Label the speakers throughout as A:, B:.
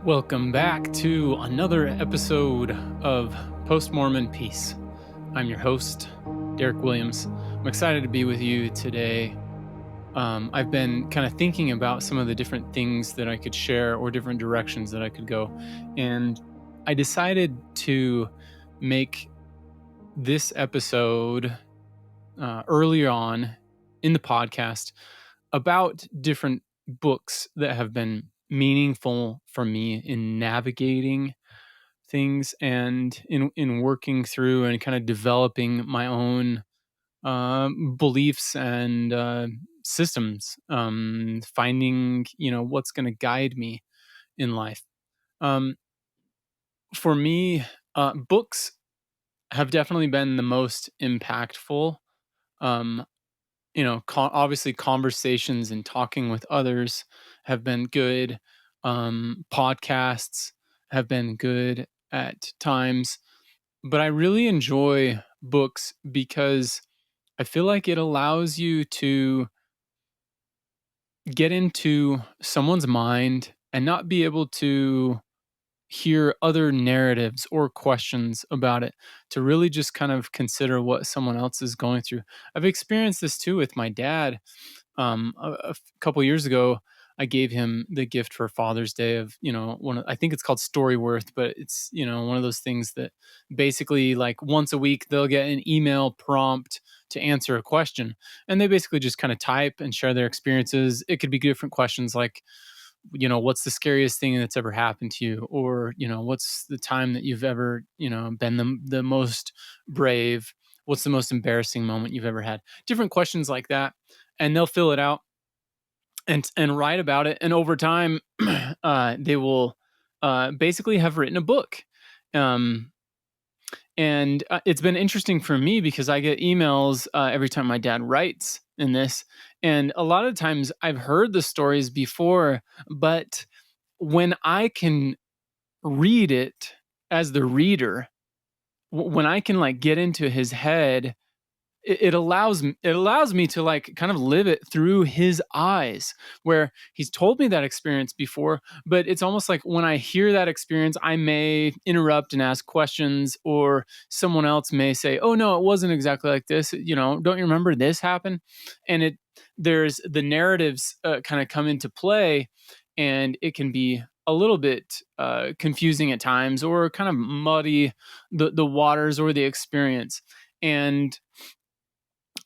A: Welcome back to another episode of Post Mormon Peace. I'm your host, Derek Williams. I'm excited to be with you today. I've been kind of thinking about some of the different things that I could share or different directions that I could go. And I decided to make this episode earlier on in the podcast about different books that have been meaningful for me in navigating things and in working through and kind of developing my own beliefs and systems, finding what's going to guide me in life. Um, for me, books have definitely been the most impactful. Um, obviously conversations and talking with others have been good. Podcasts have been good at times, but I really enjoy books because I feel like it allows you to get into someone's mind and not be able to hear other narratives or questions about it, to really just kind of consider what someone else is going through. I've experienced this too with my dad. A couple years ago, I gave him the gift for Father's Day of, I think it's called Storyworth, but it's, one of those things that basically like once a week they'll get an email prompt to answer a question. And they basically just kind of type and share their experiences. It could be different questions like, what's the scariest thing that's ever happened to you? Or, what's the time that you've ever, been the most brave? What's the most embarrassing moment you've ever had? Different questions like that. And they'll fill it out and write about it. And over time, they will basically have written a book. Um, and it's been interesting for me because I get emails every time my dad writes in this. And a lot of times I've heard the stories before, but when I can read it as the reader, when I can like get into his head, it allows me to like kind of live it through his eyes, where he's told me that experience before, but it's almost like when I hear that experience I may interrupt and ask questions, or someone else may say, oh no, it wasn't exactly like this, don't you remember this happened? And there's the narratives kind of come into play, and it can be a little bit confusing at times, or kind of muddy the waters or the experience. And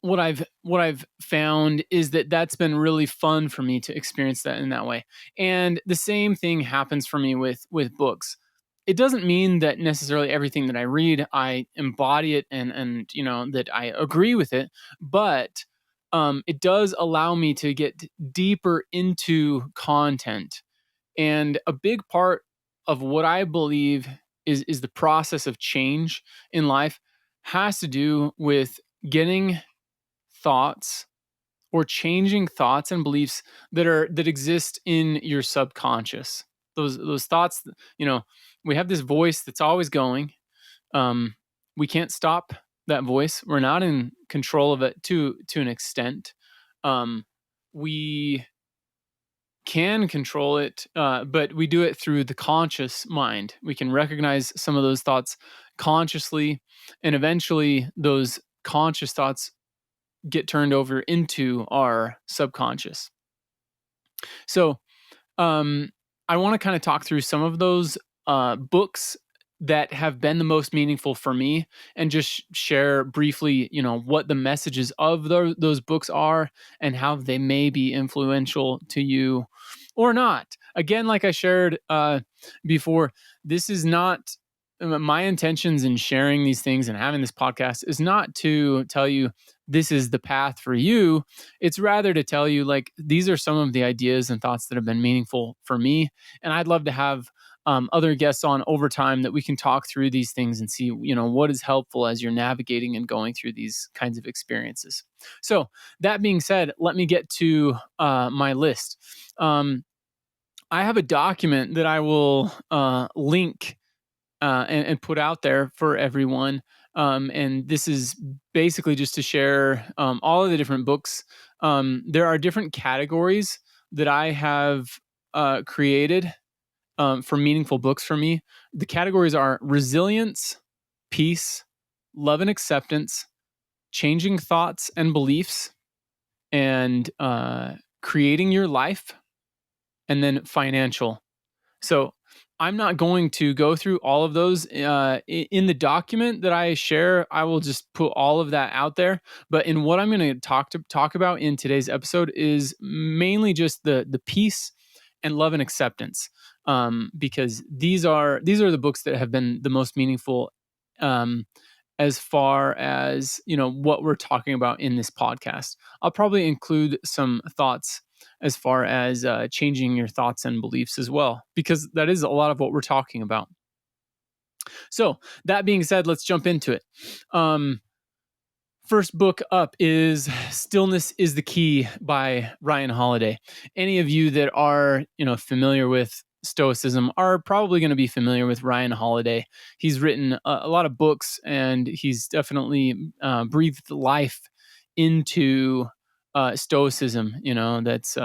A: what I've found is that that's been really fun for me to experience that in that way. And the same thing happens for me with books. It doesn't mean that necessarily everything that I read I embody it and that I agree with it, but it does allow me to get deeper into content. And a big part of what I believe is the process of change in life has to do with getting thoughts or changing thoughts and beliefs that exist in your subconscious. Those thoughts, we have this voice that's always going. um we can't stop that voice. We're not in control of it to an extent. We can control it, but we do it through the conscious mind. We can recognize some of those thoughts consciously, and eventually those conscious thoughts get turned over into our subconscious. So, um, I want to kind of talk through some of those books that have been the most meaningful for me, and just share briefly, what the messages of those books are and how they may be influential to you or not. Again, like I shared before, this is not my intentions in sharing these things and having this podcast is not to tell you this is the path for you. It's rather to tell you, like, these are some of the ideas and thoughts that have been meaningful for me. And I'd love to have other guests on over time that we can talk through these things and see, what is helpful as you're navigating and going through these kinds of experiences. So that being said, let me get to my list. I have a document that I will link and put out there for everyone. And this is basically just to share all of the different books. There are different categories that I have created, for meaningful books for me. The categories are resilience, peace, love and acceptance, changing thoughts and beliefs, and creating your life, and then financial. So I'm not going to go through all of those in the document that I share. I will just put all of that out there. But in what I'm going to talk about in today's episode is mainly just the peace and love and acceptance, because these are the books that have been the most meaningful, um, as far as what we're talking about in this podcast. I'll probably include some thoughts as far as changing your thoughts and beliefs as well, because that is a lot of what we're talking about. So that being said, let's jump into it. First book up is Stillness is the Key by Ryan Holiday. Any of you that are, familiar with Stoicism are probably going to be familiar with Ryan Holiday. He's written a lot of books, and he's definitely breathed life into Stoicism. That's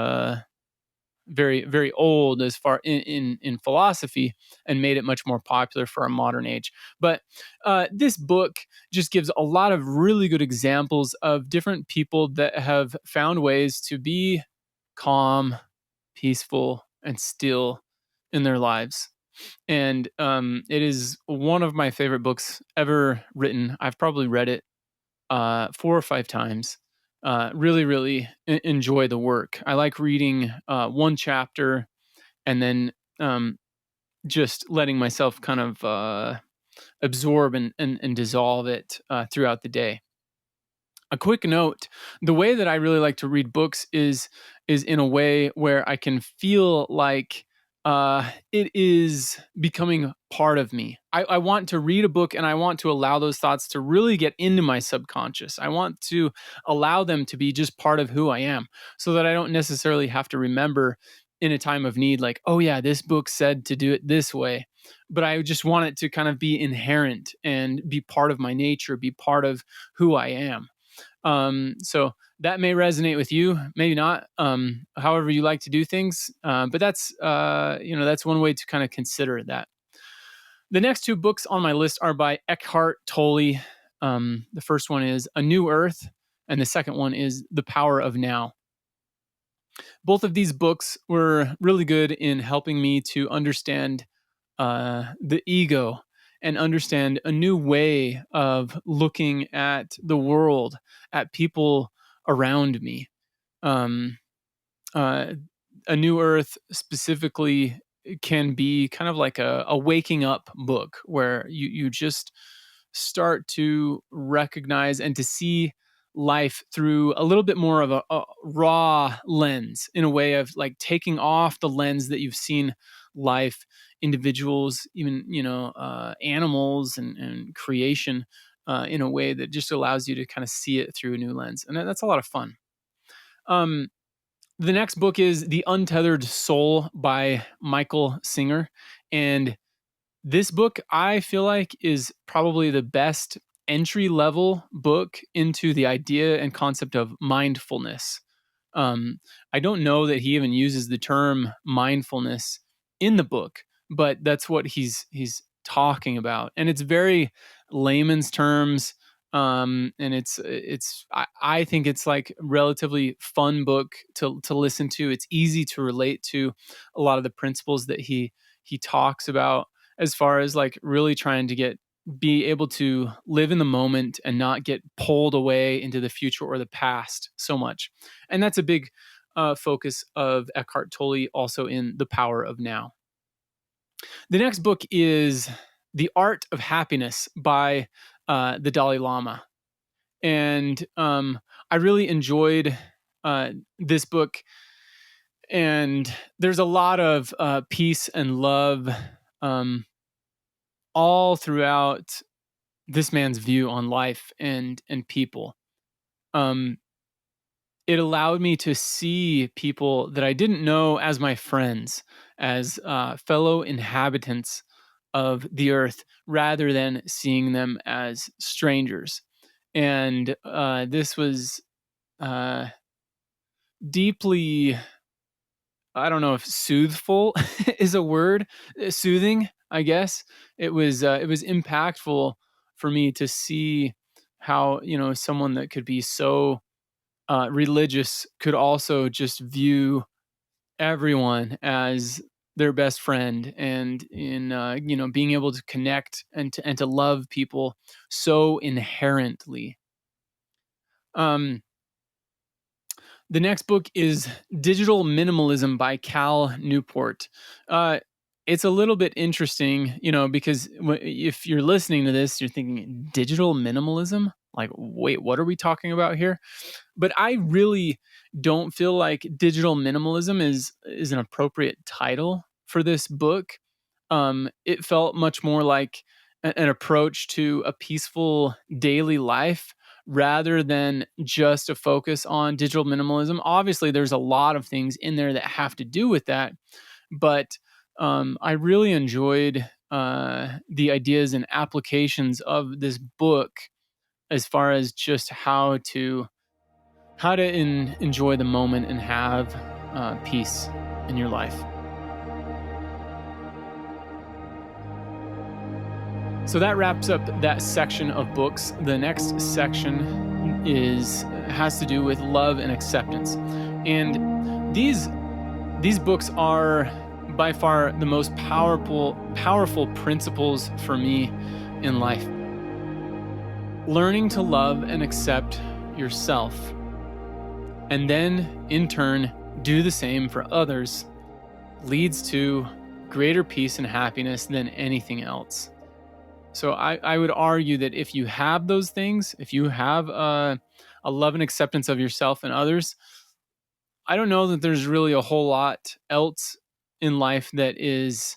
A: very very old as far in philosophy, and made it much more popular for our modern age. But this book just gives a lot of really good examples of different people that have found ways to be calm, peaceful, and still in their lives. And it is one of my favorite books ever written. I've probably read it 4 or 5 times. Really, really enjoy the work. I like reading one chapter and then just letting myself kind of absorb and dissolve it throughout the day. A quick note: the way that I really like to read books is in a way where I can feel like it is becoming part of me. I want to read a book, and I want to allow those thoughts to really get into my subconscious. I want to allow them to be just part of who I am, so that I don't necessarily have to remember in a time of need, like, oh yeah, this book said to do it this way. But I just want it to kind of be inherent and be part of my nature, be part of who I am. So that may resonate with you, maybe not. However you like to do things, but that's one way to kind of consider that. The next two books on my list are by Eckhart Tolle. The first one is A New Earth, and the second one is The Power of Now. Both of these books were really good in helping me to understand the ego and understand a new way of looking at the world, at people around me. Um, uh, a New Earth specifically can be kind of like a waking up book, where you just start to recognize and to see life through a little bit more of a raw lens, in a way of like taking off the lens that you've seen life, individuals, even animals and creation, in a way that just allows you to kind of see it through a new lens, and that's a lot of fun. um, the next book is The Untethered Soul by Michael Singer. And this book, I feel like, is probably the best entry level book into the idea and concept of mindfulness. I don't know that he even uses the term mindfulness in the book, but that's what he's talking about, and it's very layman's terms. And I think it's like relatively fun book to listen to. It's easy to relate to a lot of the principles that he talks about, as far as like really trying to be able to live in the moment and not get pulled away into the future or the past so much. And that's a big focus of Eckhart Tolle, also in The Power of Now. The next book is The Art of Happiness by the Dalai Lama. And I really enjoyed this book. And there's a lot of peace and love um, all throughout this man's view on life and people. Um, it allowed me to see people that I didn't know as my friends, as fellow inhabitants of the earth, rather than seeing them as strangers. And this was uh, deeply I don't know if soothful is a word, soothing, I guess. It was impactful for me to see how, you know, someone that could be so religious could also just view everyone as their best friend, and in you know, being able to connect and to love people so inherently. Um, the next book is Digital Minimalism by Cal Newport. Uh, it's a little bit interesting, you know, because if you're listening to this, you're thinking digital minimalism. Like, wait, what are we talking about here? But I really don't feel like digital minimalism is an appropriate title for this book. It felt much more like an approach to a peaceful daily life rather than just a focus on digital minimalism. Obviously, there's a lot of things in there that have to do with that, but I really enjoyed the ideas and applications of this book as far as just how to enjoy the moment and have peace in your life. So that wraps up that section of books. The next section is has to do with love and acceptance, and these books are by far the most powerful principles for me in life. Learning to love and accept yourself, and then in turn do the same for others, leads to greater peace and happiness than anything else. So I would argue that if you have those things, if you have a love and acceptance of yourself and others, I don't know that there's really a whole lot else in life that is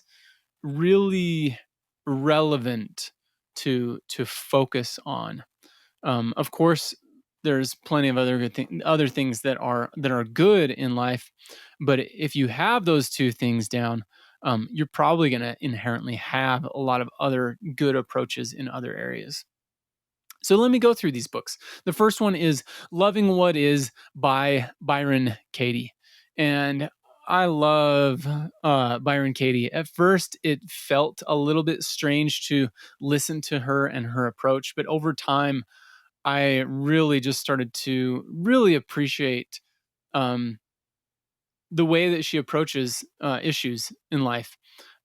A: really relevant to focus on. Of course, there's plenty of other things that are good in life, but if you have those two things down, you're probably going to inherently have a lot of other good approaches in other areas. So let me go through these books. The first one is Loving What Is by Byron Katie. And I love Byron Katie. At first, it felt a little bit strange to listen to her and her approach, but over time, I really just started to really appreciate um, the way that she approaches issues in life.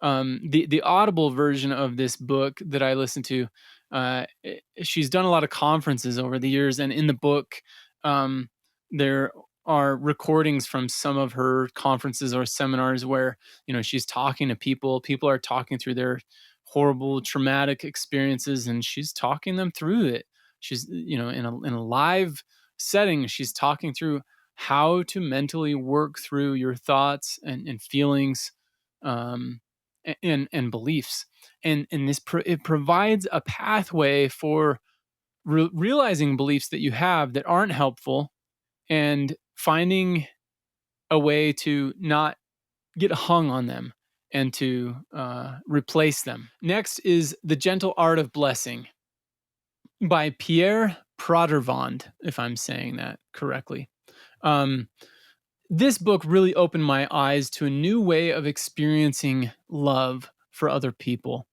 A: The Audible version of this book that I listened to, she's done a lot of conferences over the years, and in the book, um, there are recordings from some of her conferences or seminars where, you know, she's talking to people. People are talking through their horrible, traumatic experiences, and she's talking them through it. She's, you know, in a live setting, she's talking through how to mentally work through your thoughts and feelings, um, and beliefs, and it provides a pathway for realizing beliefs that you have that aren't helpful, and finding a way to not get hung on them and to replace them. Next is The Gentle Art of Blessing by Pierre Pradervand, if I'm saying that correctly. Um, this book really opened my eyes to a new way of experiencing love for other people.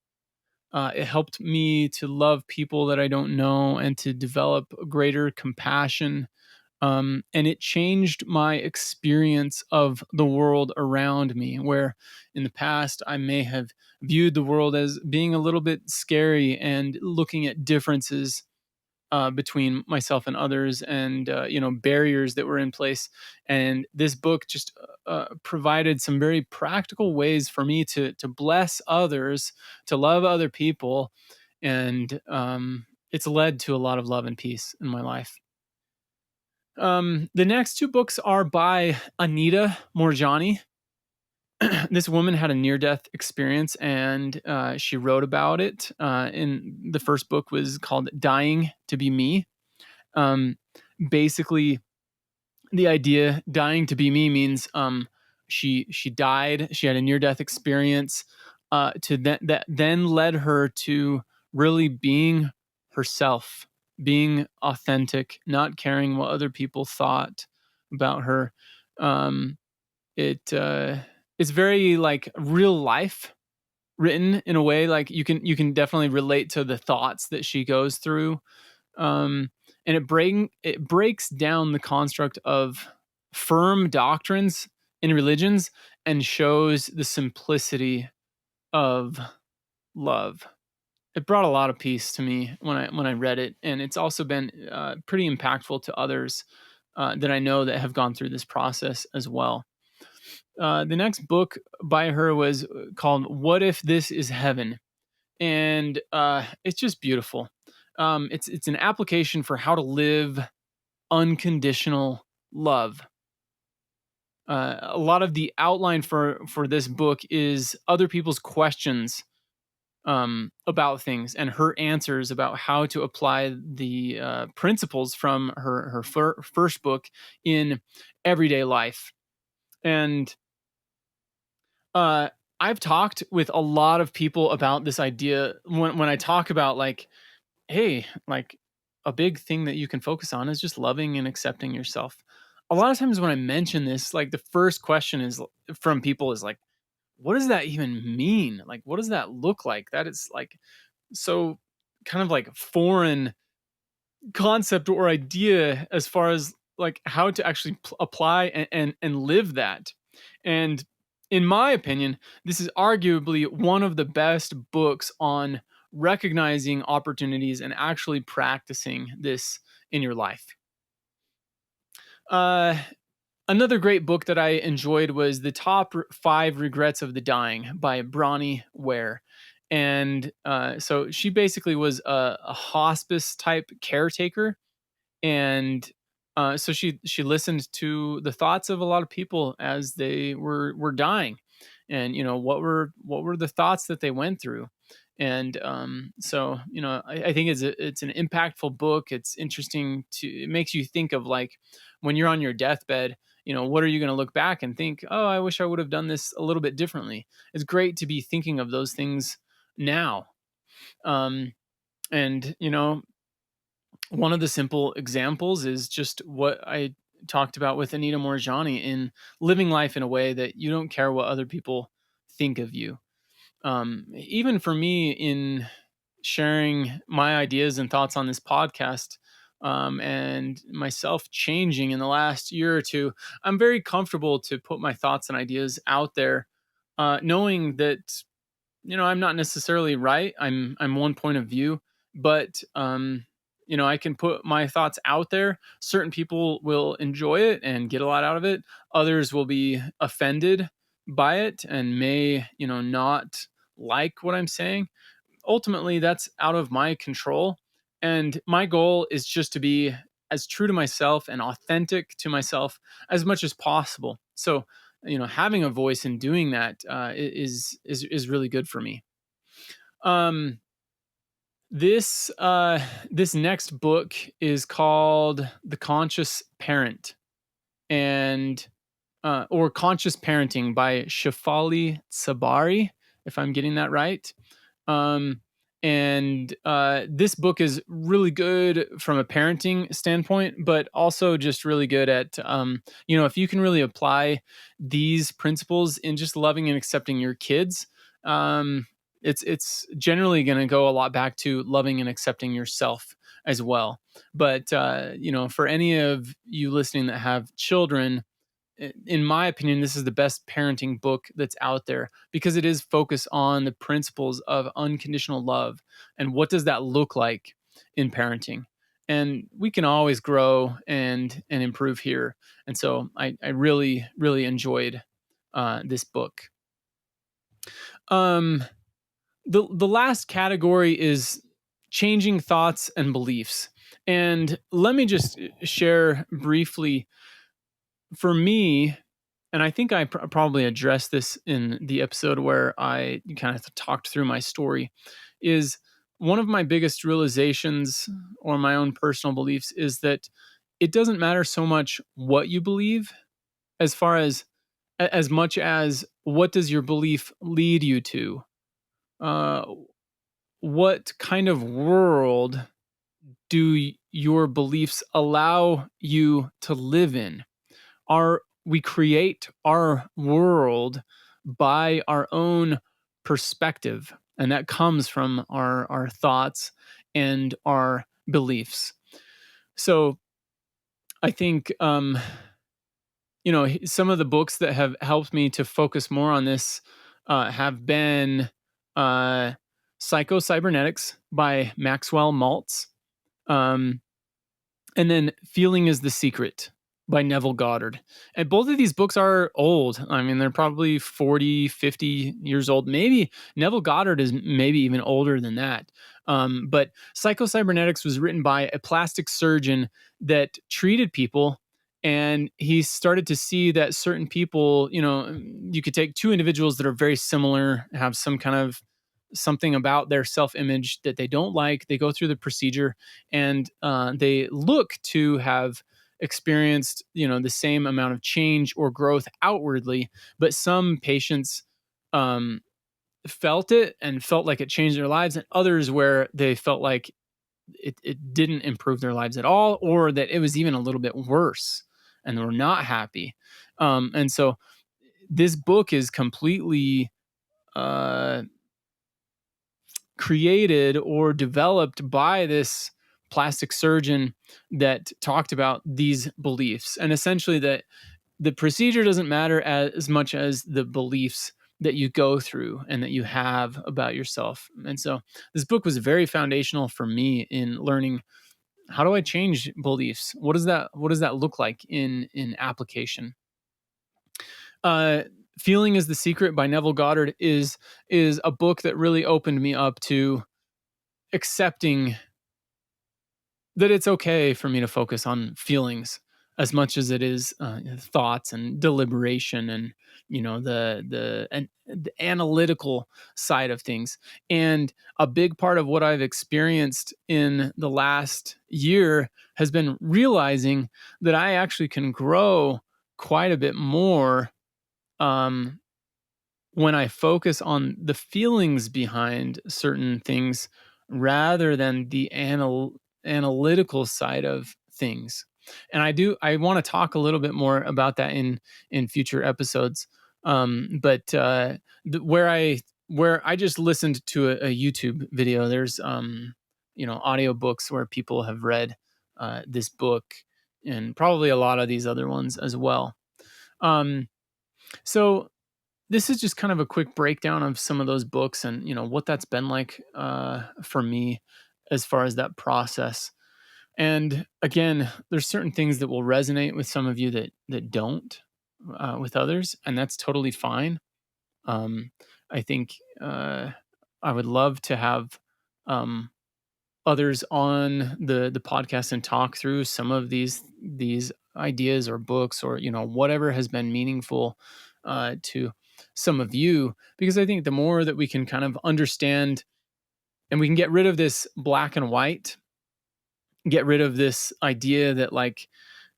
A: It helped me to love people that I don't know and to develop greater compassion. And it changed my experience of the world around me, where in the past I may have viewed the world as being a little bit scary and looking at differences between myself and others, and you know, barriers that were in place. And this book just provided some very practical ways for me to bless others, to love other people, and it's led to a lot of love and peace in my life. The next two books are by Anita Morjani. This woman had a near-death experience, and she wrote about it. In the first book was called "Dying to Be Me." Um, Basically, the idea "dying to be me" means she died. She had a near-death experience. To that then led her to really being herself, being authentic, not caring what other people thought about her. Um, it it's very like real life written in a way. Like you can definitely relate to the thoughts that she goes through. um, and it breaks down the construct of firm doctrines in religions and shows the simplicity of love. It brought a lot of peace to me when I read it, and it's also been pretty impactful to others that I know that have gone through this process as well. The next book by her was called "What If This Is Heaven," and it's just beautiful. It's an application for how to live unconditional love. A lot of the outline for this book is other people's questions about things and her answers about how to apply the principles from her first book in everyday life. And uh, I've talked with a lot of people about this idea when I talk about like, hey, like a big thing that you can focus on is just loving and accepting yourself. A lot of times when I mention this, like the first question is from people is like, what does that even mean? Like, what does that look like? That is like so kind of like foreign concept or idea as far as like how to actually apply and live that. And in my opinion, this is arguably one of the best books on recognizing opportunities and actually practicing this in your life. uh Another great book that I enjoyed was The Top Five Regrets of the Dying by Bronnie Ware. And so she basically was a hospice type caretaker. And so she listened to the thoughts of a lot of people as they were dying. And, what were the thoughts that they went through. And so, I think it's an impactful book. It's interesting it makes you think of like when you're on your deathbed, what are you going to look back and think, oh, I wish I would have done this a little bit differently. It's great to be thinking of those things now. And one of the simple examples is just what I talked about with Anita Morjani in living life in a way that you don't care what other people think of you. Even for me, in sharing my ideas and thoughts on this podcast, and myself changing in the last year or two, I'm very comfortable to put my thoughts and ideas out there, knowing that I'm not necessarily right. I'm one point of view, but I can put my thoughts out there. Certain people will enjoy it and get a lot out of it. Others will be offended by it and may, not like what I'm saying. Ultimately, that's out of my control. And my goal is just to be as true to myself and authentic to myself as much as possible. So, having a voice in doing that is really good for me. Um, this next book is called The Conscious Parent, and or Conscious Parenting by Shafali Tsabari, if I'm getting that right. Um, and this book is really good from a parenting standpoint, but also just really good at, if you can really apply these principles in just loving and accepting your kids, it's generally going to go a lot back to loving and accepting yourself as well. But for any of you listening that have children, in my opinion, this is the best parenting book that's out there because it is focused on the principles of unconditional love and what does that look like in parenting. And we can always grow and improve here. And so I really, really enjoyed this book. Um, the last category is changing thoughts and beliefs. And let me just share briefly for me, and I think I probably addressed this in the episode where I kind of talked through my story, is one of my biggest realizations or my own personal beliefs is that it doesn't matter so much what you believe as far as much as what does your belief lead you to? Uh, what kind of world do your beliefs allow you to live in? we create our world by our own perspective, and that comes from our thoughts and our beliefs. So I think some of the books that have helped me to focus more on this have been uh, Psycho Cybernetics by Maxwell Maltz, um, and then Feeling is the Secret by Neville Goddard. And both of these books are old. I mean, they're probably 40, 50 years old. Maybe Neville Goddard is maybe even older than that. But Psycho Cybernetics was written by a plastic surgeon that treated people. And he started to see that certain people, you could take two individuals that are very similar, have some kind of something about their self image that they don't like. They go through the procedure and they look to have experienced the same amount of change or growth outwardly, but some patients um, felt it and felt like it changed their lives, and others where they felt like it didn't improve their lives at all, or that it was even a little bit worse and they were not happy. And so this book is completely uh, created or developed by this plastic surgeon that talked about these beliefs, and essentially that the procedure doesn't matter as much as the beliefs that you go through and that you have about yourself. And so this book was very foundational for me in learning, how do I change beliefs? What does that look like in application? uh Feeling is the Secret by Neville Goddard is a book that really opened me up to accepting that it's okay for me to focus on feelings as much as it is thoughts and deliberation, and the analytical side of things. And a big part of what I've experienced in the last year has been realizing that I actually can grow quite a bit more um, when I focus on the feelings behind certain things rather than the analytical side of things. And I want to talk a little bit more about that in future episodes. But where I just listened to a YouTube video. There's audio books where people have read this book, and probably a lot of these other ones as well. Um, so this is just kind of a quick breakdown of some of those books, and what that's been like for me as far as that process. And again, there's certain things that will resonate with some of you that don't with others, and that's totally fine. um, I think I would love to have um, others on the podcast and talk through some of these ideas or books, or whatever has been meaningful to some of you, because I think the more that we can kind of understand, and we can get rid of this black and white, get rid of this idea that like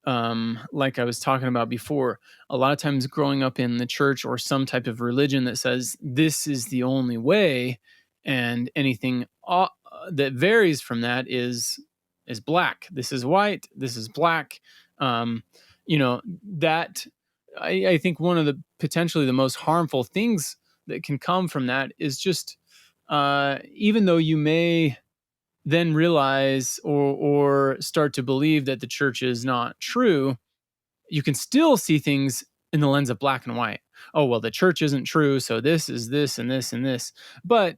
A: I was talking about before, a lot of times growing up in the church or some type of religion that says this is the only way, and anything that varies from that is black. This is white. This is black. Um, that I think one of the potentially the most harmful things that can come from that is just even though you may then realize or start to believe that the church is not true, you can still see things in the lens of black and white. Oh, well, the church isn't true, so this is this and this and this. But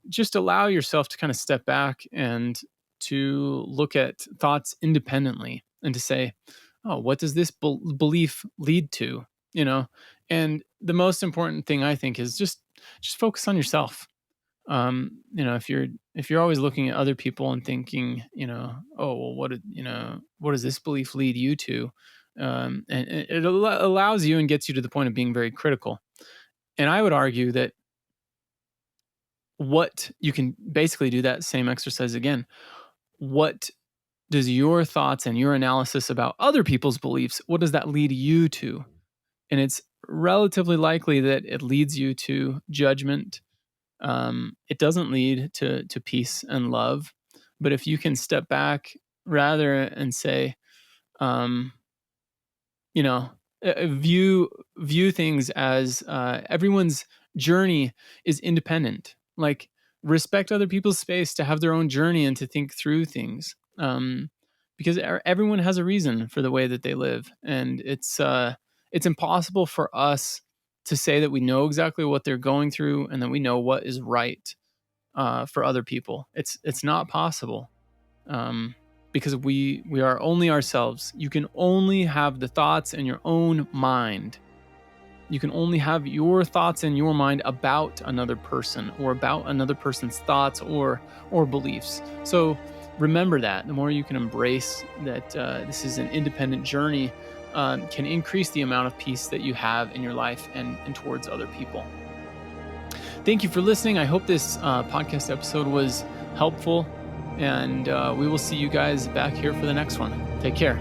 A: just allow yourself to kind of step back and to look at thoughts independently, and to say, oh, what does this belief lead to? You know, and the most important thing I think is just focus on yourself. If you're always looking at other people and thinking, oh, well, what does this belief lead you to? And it allows you and gets you to the point of being very critical. And I would argue that what you can basically do that same exercise again. What does your thoughts and your analysis about other people's beliefs, what does that lead you to? And it's relatively likely that it leads you to judgment. It doesn't lead to peace and love. But if you can step back rather and say, um, you know, view things as everyone's journey is independent. Like, respect other people's space to have their own journey and to think through things. Because everyone has a reason for the way that they live, and it's impossible for us to say that we know exactly what they're going through and that we know what is right for other people. It's not possible, because we are only ourselves. You can only have the thoughts in your own mind. You can only have your thoughts in your mind about another person or about another person's thoughts or beliefs. So remember that. The more you can embrace that this is an independent journey, can increase the amount of peace that you have in your life and towards other people. Thank you for listening. I hope this podcast episode was helpful, and we will see you guys back here for the next one. Take care.